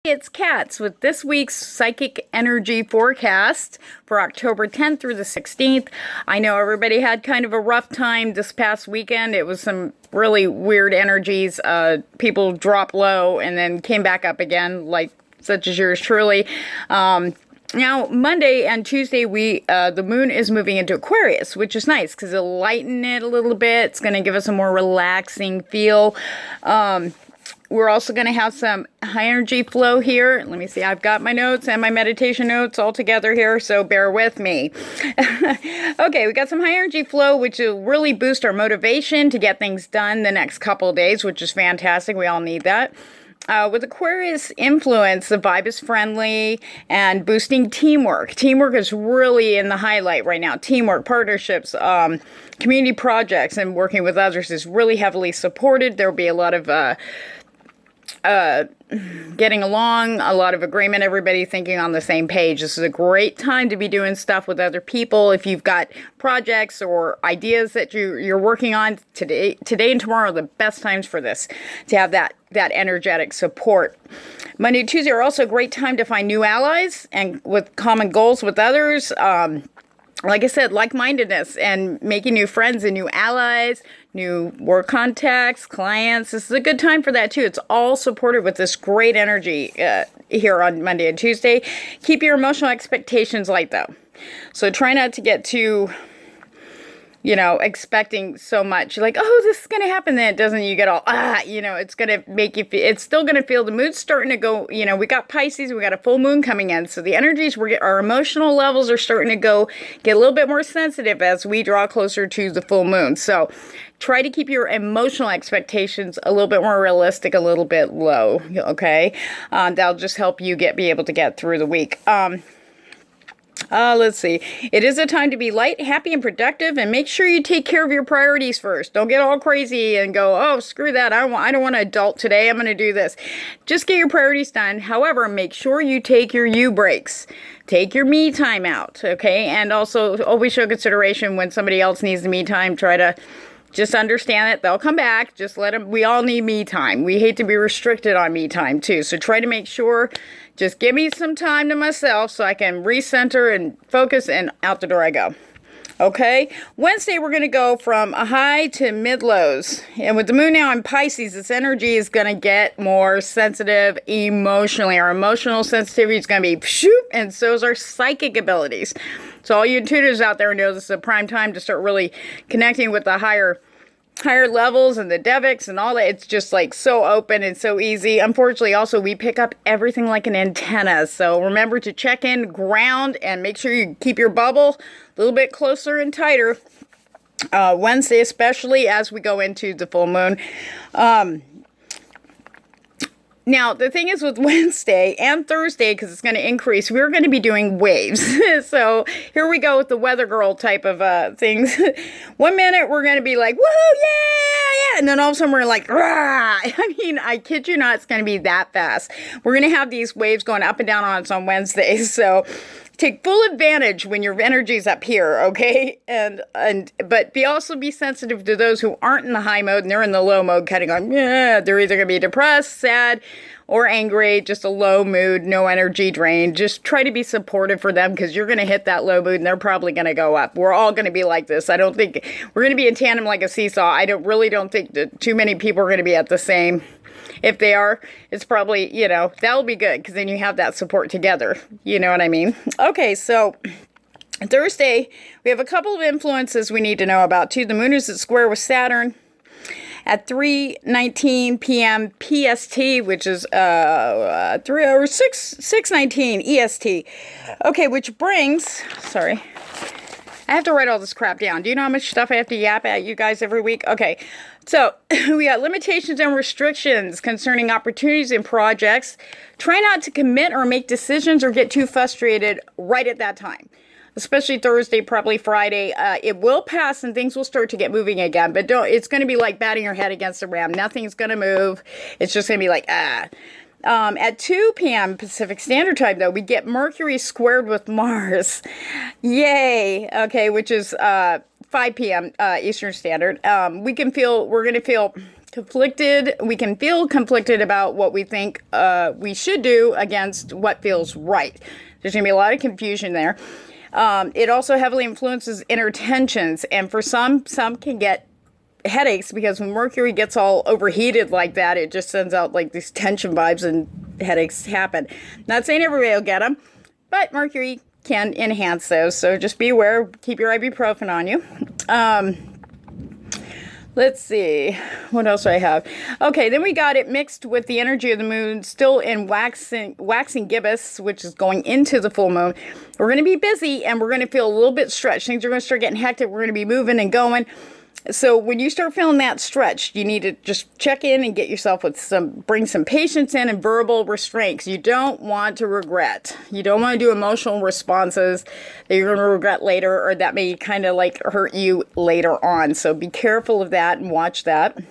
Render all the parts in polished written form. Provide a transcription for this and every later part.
It's Catz with this week's psychic energy forecast for October 10th through the 16th. I know everybody had kind of a rough time this past weekend. It was some really weird energies. People dropped low and then came back up again, like such as yours truly. Now, Monday and Tuesday, the moon is moving into Aquarius, which is nice because it'll lighten it a little bit. It's going to give us a more relaxing feel. We're also going to have some high energy flow here. Let me see. I've got my notes and my meditation notes all together here, so bear with me. Okay, we got some high energy flow, which will really boost our motivation to get things done the next couple of days, which is fantastic. We all need that. With Aquarius influence, the vibe is friendly and boosting teamwork. Teamwork is really in the highlight right now. Teamwork, partnerships, community projects, and working with others is really heavily supported. There will be a lot of getting along, a lot of agreement, everybody thinking on the same page. This is a great time to be doing stuff with other people. If you've got projects or ideas that you're working on today and tomorrow are the best times for this, to have that energetic support. Monday and Tuesday are also a great time to find new allies and with common goals with others. Like I said, like-mindedness and making new friends and new allies, new work contacts, clients. This is a good time for that too. It's all supported with this great energy here on Monday and Tuesday. Keep your emotional expectations light though. So try not to get too, expecting so much. You're like, oh, this is going to happen. Then it doesn't. You get all, it's going to make you feel, it's still going to feel the mood's starting to go, we got Pisces, we got a full moon coming in. So the energies, our emotional levels are starting to get a little bit more sensitive as we draw closer to the full moon. So try to keep your emotional expectations a little bit more realistic, a little bit low. Okay. That'll just help you be able to get through the week. Let's see. It is a time to be light, happy, and productive, and make sure you take care of your priorities first. Don't get all crazy and go, oh, screw that. I don't want to adult today. I'm going to do this. Just get your priorities done. However, make sure you take your you breaks. Take your me time out, okay? And also always show consideration when somebody else needs the me time. Try to just understand it. They'll come back. Just let them. We all need me time. We hate to be restricted on me time too. So try to make sure, just give me some time to myself so I can recenter and focus, and out the door I go. Okay. Wednesday, we're going to go from a high to mid lows. And with the moon now in Pisces, this energy is going to get more sensitive emotionally. Our emotional sensitivity is going to be shoot, and so is our psychic abilities. So all you intuitives out there know this is a prime time to start really connecting with the higher levels and the devics and all that. It's just like so open and so easy. Unfortunately, also, we pick up everything like an antenna. So remember to check in, ground, and make sure you keep your bubble a little bit closer and tighter. Wednesday, especially as we go into the full moon. Now, the thing is with Wednesday and Thursday, because it's going to increase, we're going to be doing waves. So here we go with the weather girl type of things. 1 minute, we're going to be like, woohoo, yeah. And then all of a sudden, we're like, rah. I mean, I kid you not, it's going to be that fast. We're going to have these waves going up and down on us on Wednesday. So take full advantage when your energy's up here, okay? But also be sensitive to those who aren't in the high mode and they're in the low mode, kind of going, yeah, they're either going to be depressed, sad, or angry, just a low mood, no energy drain. Just try to be supportive for them because you're going to hit that low mood and they're probably going to go up. We're all going to be like this. I don't think we're going to be in tandem like a seesaw. I really don't think that too many people are going to be at the same. If they are, it's probably, that'll be good because then you have that support together. You know what I mean? Okay, so Thursday, we have a couple of influences we need to know about too. The moon is at square with Saturn at 3:19 p.m. PST, which is 6:19 EST. Okay, which brings, sorry, I have to write all this crap down. Do you know how much stuff I have to yap at you guys every week? Okay, so we got limitations and restrictions concerning opportunities and projects. Try not to commit or make decisions or get too frustrated right at that time. Especially Thursday, probably Friday. It will pass and things will start to get moving again. But it's going to be like batting your head against the ram. Nothing's going to move. It's just going to be like, At 2 p.m. Pacific Standard Time, though, we get Mercury squared with Mars. Yay. Okay, which is 5 p.m. Eastern Standard. We're going to feel conflicted. We can feel conflicted about what we think we should do against what feels right. There's going to be a lot of confusion there. It also heavily influences inner tensions, and for some can get headaches, because when Mercury gets all overheated like that, it just sends out like these tension vibes and headaches happen. Not saying everybody will get them, but Mercury can enhance those, so just be aware. Keep your ibuprofen on you. Let's see, what else do I have? Okay, then we got it mixed with the energy of the moon, still in waxing gibbous, which is going into the full moon. We're going to be busy, and we're going to feel a little bit stretched. Things are going to start getting hectic. We're going to be moving and going. So when you start feeling that stretched, you need to just check in and get yourself with bring some patience in and verbal restraints. You don't want to regret. You don't want to do emotional responses that you're going to regret later, or that may kind of like hurt you later on. So be careful of that and watch that.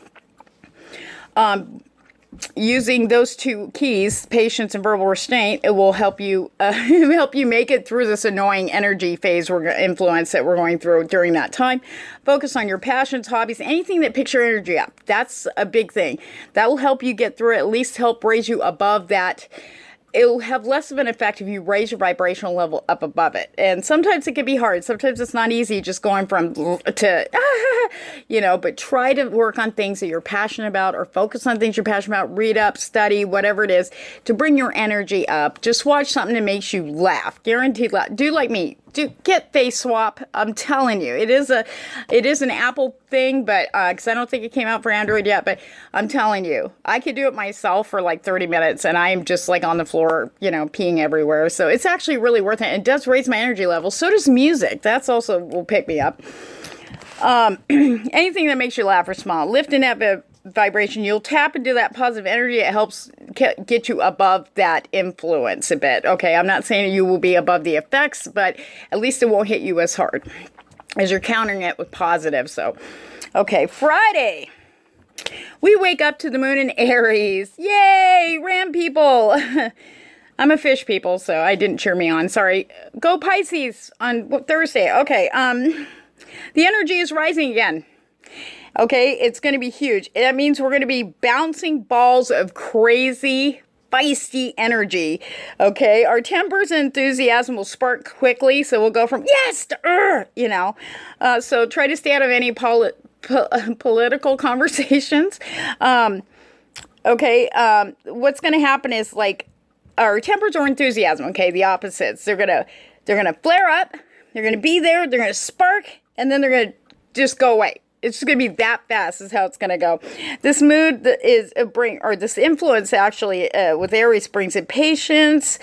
Using those two keys, patience and verbal restraint, it will help you make it through this annoying energy phase influence that we're going through during that time. Focus on your passions, hobbies, anything that picks your energy up. That's a big thing. That will help you get through it, at least help raise you above that. It'll have less of an effect if you raise your vibrational level up above it. And sometimes it can be hard. Sometimes it's not easy just going from to, but try to work on things that you're passionate about, or focus on things you're passionate about. Read up, study, whatever it is, to bring your energy up. Just watch something that makes you laugh. Guaranteed laugh. Do like me. Get Face Swap. I'm telling you, it is an Apple thing, but because I don't think it came out for Android yet. But I'm telling you, I could do it myself for like 30 minutes, and I'm just like on the floor, peeing everywhere. So it's actually really worth it. It does raise my energy level. So does music. That's also will pick me up. Anything that makes you laugh or smile, lifting that vibration, you'll tap into that positive energy. It helps get you above that influence a bit. Okay, I'm not saying you will be above the effects, but at least it won't hit you as hard as you're countering it with positive. So, okay, Friday, we wake up to the moon in Aries. Yay, Ram people. I'm a fish people, so I didn't cheer me on. Sorry. Go Pisces on Thursday. Okay, the energy is rising again. Okay, it's going to be huge. That means we're going to be bouncing balls of crazy, feisty energy. Okay, our tempers and enthusiasm will spark quickly, so we'll go from yes to so try to stay out of any political conversations. What's going to happen is like our tempers or enthusiasm. Okay, the opposites. They're gonna flare up. They're gonna be there. They're gonna spark, and then they're gonna just go away. It's going to be that fast is how it's going to go. This mood is this influence actually with Aries brings in patience,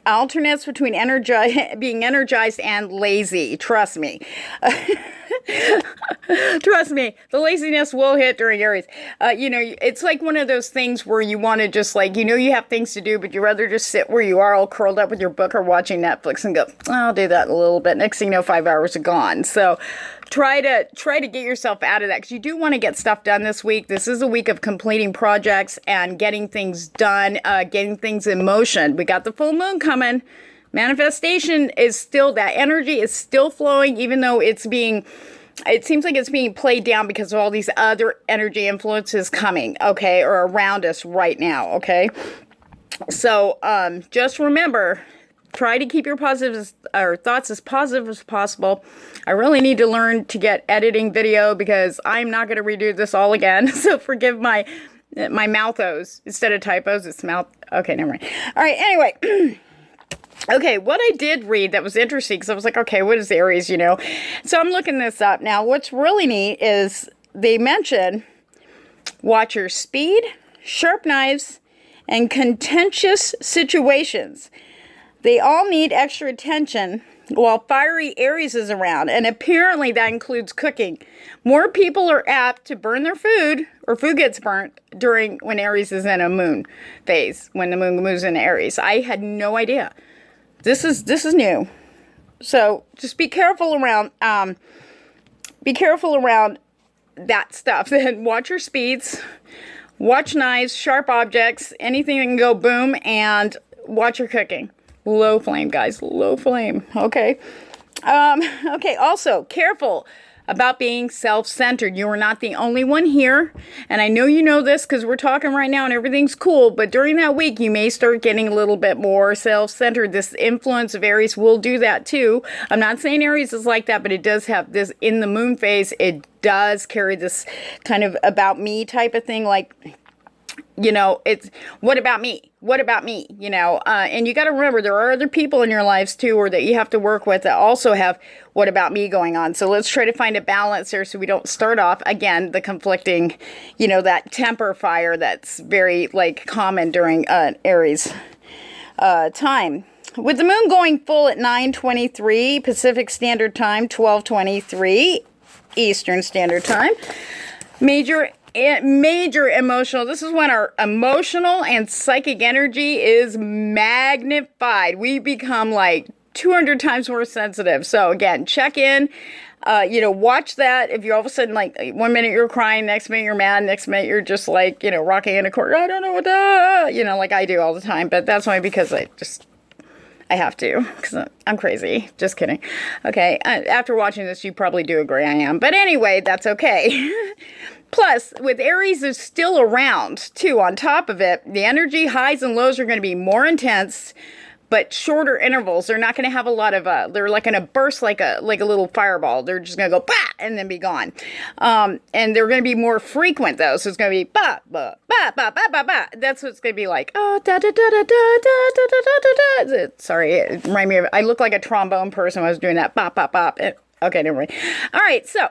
alternates between being energized and lazy. Trust me. Trust me, the laziness will hit during Aries. It's like one of those things where you want to just like, you have things to do, but you'd rather just sit where you are all curled up with your book or watching Netflix and go, I'll do that in a little bit. Next thing you know, 5 hours are gone. So try to get yourself out of that, because you do want to get stuff done this week. This is a week of completing projects and getting things done, getting things in motion. We got the full moon coming. Manifestation is still, that energy is still flowing, even though it seems like it's being played down because of all these other energy influences coming, okay, or around us right now, okay? So just remember, try to keep your thoughts as positive as possible. I really need to learn to get editing video, because I'm not going to redo this all again. So forgive my mouthos. Instead of typos, it's mouth. Okay, never mind. All right, anyway. Okay, what I did read that was interesting, because I was like, okay, what is Aries, So I'm looking this up. Now, what's really neat is they mention watch your speed, sharp knives, and contentious situations. They all need extra attention while fiery Aries is around, and apparently that includes cooking. More people are apt to burn their food, or food gets burnt, when Aries is in a moon phase, when the moon moves into Aries. I had no idea. This is new. So just be careful around that stuff. Then watch your speeds, watch knives, sharp objects, anything that can go boom, and watch your cooking. Low flame, guys, low flame. Okay. Okay. Also, careful about being self-centered. You are not the only one here. And I know you know this because we're talking right now and everything's cool. But during that week, you may start getting a little bit more self-centered. This influence of Aries will do that too. I'm not saying Aries is like that, but it does have this in the moon phase. It does carry this kind of about me type of thing. Like, you know, it's what about me? What about me? You know, and you got to remember there are other people in your lives too, or that you have to work with that also have what about me going on. So let's try to find a balance here so we don't start off again the conflicting, you know, that temper fire that's very like common during Aries time. With the moon going full at 9:23 Pacific Standard Time, 12:23 Eastern Standard Time, major emotional. This is when our emotional and psychic energy is magnified. We become like 200 times more sensitive. So again, check in, you know, watch that. If you're all of a sudden like 1 minute you're crying, next minute you're mad, next minute you're just like, you know, rocking in a corner. I don't know what you know, like I do all the time, but that's only because I have to, because I'm crazy. Just kidding. Okay. After watching this, you probably do agree I am. But anyway, that's okay. Plus, with Aries is still around, too, on top of it, the energy highs and lows are going to be more intense, but shorter intervals. They're not going to have a lot of, they're like going to burst like a little fireball. They're just going to go, bah, and then be gone. And they're going to be more frequent, though. So it's going to be, ba, ba, ba, ba, ba, ba, ba. That's what it's going to be like. Oh, da, da, da, da, da, da, da, da, da, da. Sorry, it reminded me of, I look like a trombone person when I was doing that. Bop, bop, bop. Okay, never mind. All right, so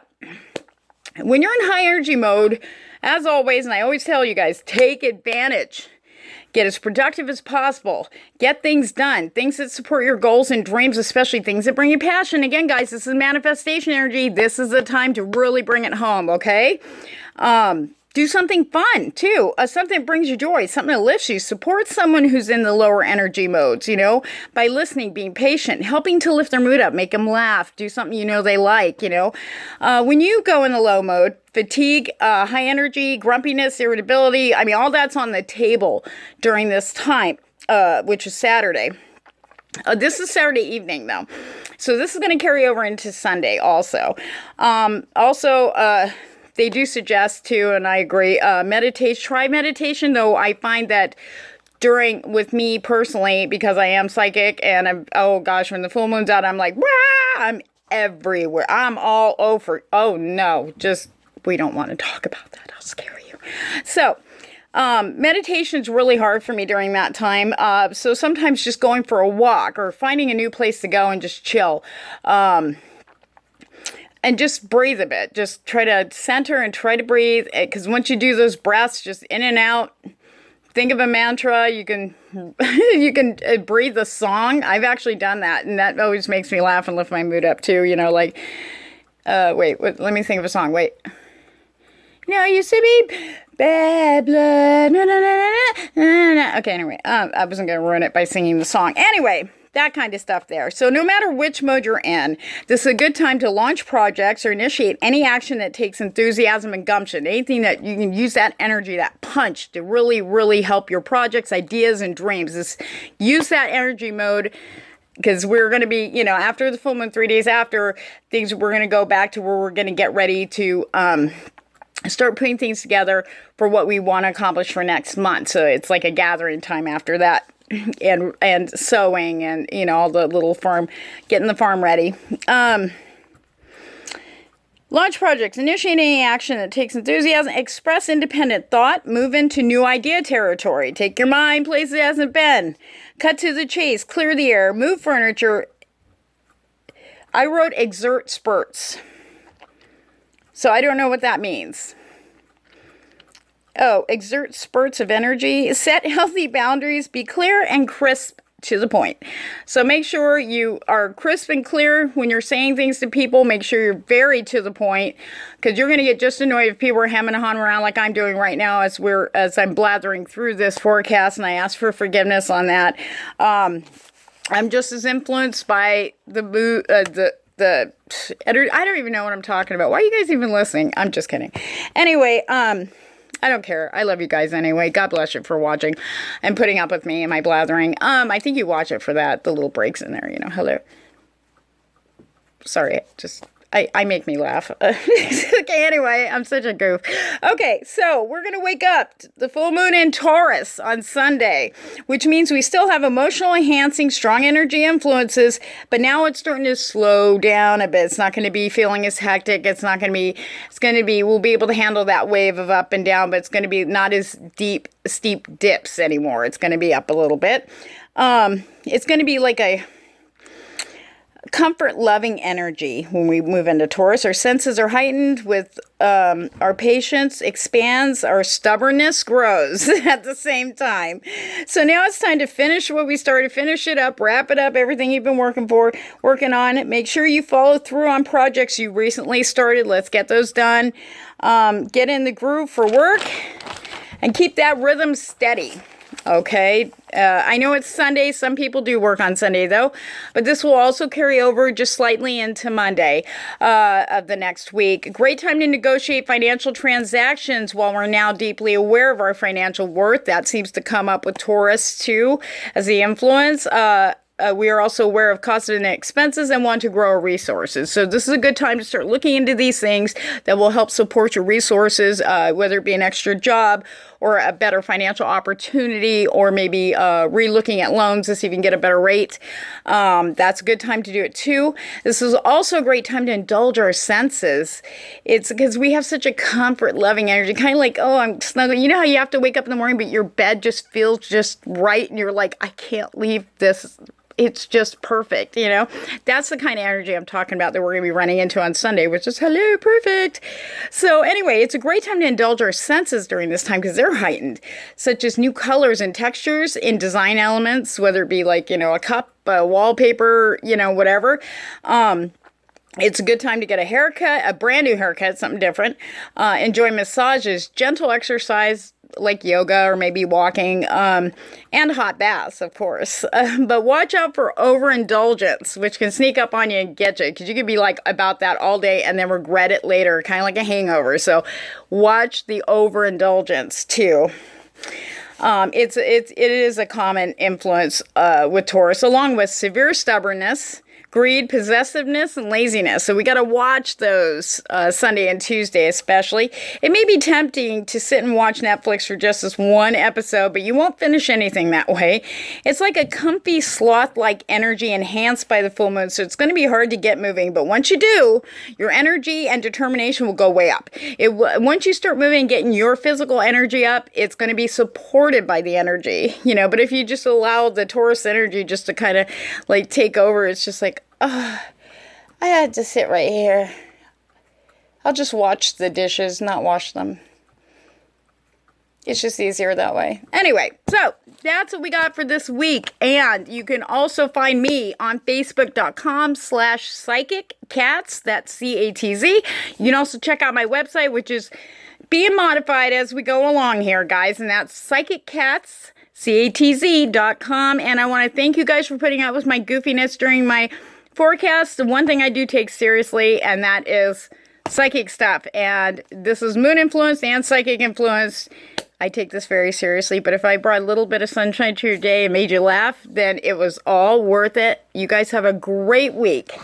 when you're in high energy mode, as always, and I always tell you guys, take advantage. Get as productive as possible. Get things done. Things that support your goals and dreams, especially things that bring you passion. Again, guys, this is manifestation energy. This is the time to really bring it home, okay? Do something fun, too. Something that brings you joy, something that lifts you. Support someone who's in the lower energy modes, you know, by listening, being patient, helping to lift their mood up, make them laugh, do something you know they like, you know. When you go in the low mode, fatigue, high energy, grumpiness, irritability, I mean, all that's on the table during this time, which is Saturday. This is Saturday evening, though. So this is going to carry over into Sunday also. They do suggest too, and I agree, meditation. Try meditation, though I find that with me personally, because I am psychic and I'm, oh gosh, when the full moon's out, I'm like, rah! I'm everywhere. I'm all over. Oh no, we don't want to talk about that. I'll scare you. So, meditation is really hard for me during that time. So sometimes just going for a walk or finding a new place to go and just chill. And just breathe a bit. Just try to center and try to breathe. Because once you do those breaths, just in and out, think of a mantra. You can breathe a song. I've actually done that. And that always makes me laugh and lift my mood up too. You know, like, wait, let me think of a song. Wait. You know, I used to be bad blood. Na, na, na, na, na. Okay, anyway. I wasn't going to ruin it by singing the song. Anyway. That kind of stuff there. So no matter which mode you're in, this is a good time to launch projects or initiate any action that takes enthusiasm and gumption. Anything that you can use that energy, that punch to really, really help your projects, ideas, and dreams. Use that energy mode because we're going to be, you know, after the full moon, 3 days after, we're going to go back to where we're going to get ready to start putting things together for what we want to accomplish for next month. So it's like a gathering time after that. And sowing and, you know, all the little getting the farm ready. Launch projects, initiate any action that takes enthusiasm, express independent thought, move into new idea territory, take your mind places it hasn't been, cut to the chase, clear the air, move furniture. I wrote exert spurts. So I don't know what that means. Oh, exert spurts of energy, set healthy boundaries, be clear and crisp to the point. So make sure you are crisp and clear when you're saying things to people. Make sure you're very to the point because you're going to get just annoyed if people are hemming and hawing around like I'm doing right now as I'm blathering through this forecast, and I ask for forgiveness on that. I'm just as influenced by the I don't even know what I'm talking about. Why are you guys even listening? I'm just kidding. Anyway, I don't care. I love you guys anyway. God bless you for watching and putting up with me and my blathering. I think you watch it for that. The little breaks in there, you know. Hello. Sorry, I make me laugh. Okay, anyway, I'm such a goof. Okay, so we're going to wake up the full moon in Taurus on Sunday, which means we still have emotional enhancing, strong energy influences, but now it's starting to slow down a bit. It's not going to be feeling as hectic. It's going to be, we'll be able to handle that wave of up and down, but it's going to be not as steep dips anymore. It's going to be up a little bit. It's going to be like a comfort loving energy when we move into Taurus. Our senses are heightened with our patience expands, our stubbornness grows at the same time. So now it's time to finish what we started, finish it up, wrap it up, everything you've been working on. Make sure you follow through on projects you recently started. Let's get those done. Get in the groove for work and keep that rhythm steady. Okay, I know it's Sunday. Some people do work on Sunday, though. But this will also carry over just slightly into Monday of the next week. Great time to negotiate financial transactions while we're now deeply aware of our financial worth. That seems to come up with Taurus, too, as the influence. We are also aware of costs and expenses and want to grow our resources. So this is a good time to start looking into these things that will help support your resources, whether it be an extra job or a better financial opportunity, or maybe re-looking at loans to see if you can get a better rate. That's a good time to do it too. This is also a great time to indulge our senses. It's because we have such a comfort-loving energy, kind of like, oh, I'm snuggling. You know how you have to wake up in the morning, but your bed just feels just right, and you're like, I can't leave this. It's just perfect, you know? That's the kind of energy I'm talking about that we're going to be running into on Sunday, which is, hello, perfect. So anyway, it's a great time to indulge our senses during this time because they're heightened, such as new colors and textures in design elements, whether it be like, you know, a cup, wallpaper, you know, whatever. It's a good time to get a haircut, a brand new haircut, something different. Enjoy massages, gentle exercise, like yoga or maybe walking, and hot baths, of course. But watch out for overindulgence, which can sneak up on you and get you, because you could be like about that all day and then regret it later, kind of like a hangover. So watch the overindulgence too. It is a common influence with Taurus, along with severe stubbornness, greed, possessiveness, and laziness. So we got to watch those Sunday and Tuesday especially. It may be tempting to sit and watch Netflix for just this one episode, but you won't finish anything that way. It's like a comfy sloth-like energy enhanced by the full moon, so it's going to be hard to get moving. But once you do, your energy and determination will go way up. Once you start moving and getting your physical energy up, it's going to be supported by the energy, you know. But if you just allow the Taurus energy just to kind of like take over, it's just like, oh, I had to sit right here. I'll just watch the dishes, not wash them. It's just easier that way. Anyway, so that's what we got for this week. And you can also find me on facebook.com/psychic Catz. That's Catz. You can also check out my website, which is being modified as we go along here, guys. And that's Psychic Catz, Catz.com. And I want to thank you guys for putting up with my goofiness during my forecast. The one thing I do take seriously, and that is psychic stuff. And this is moon influence and psychic influence. I take this very seriously, but if I brought a little bit of sunshine to your day and made you laugh, then it was all worth it. You guys have a great week.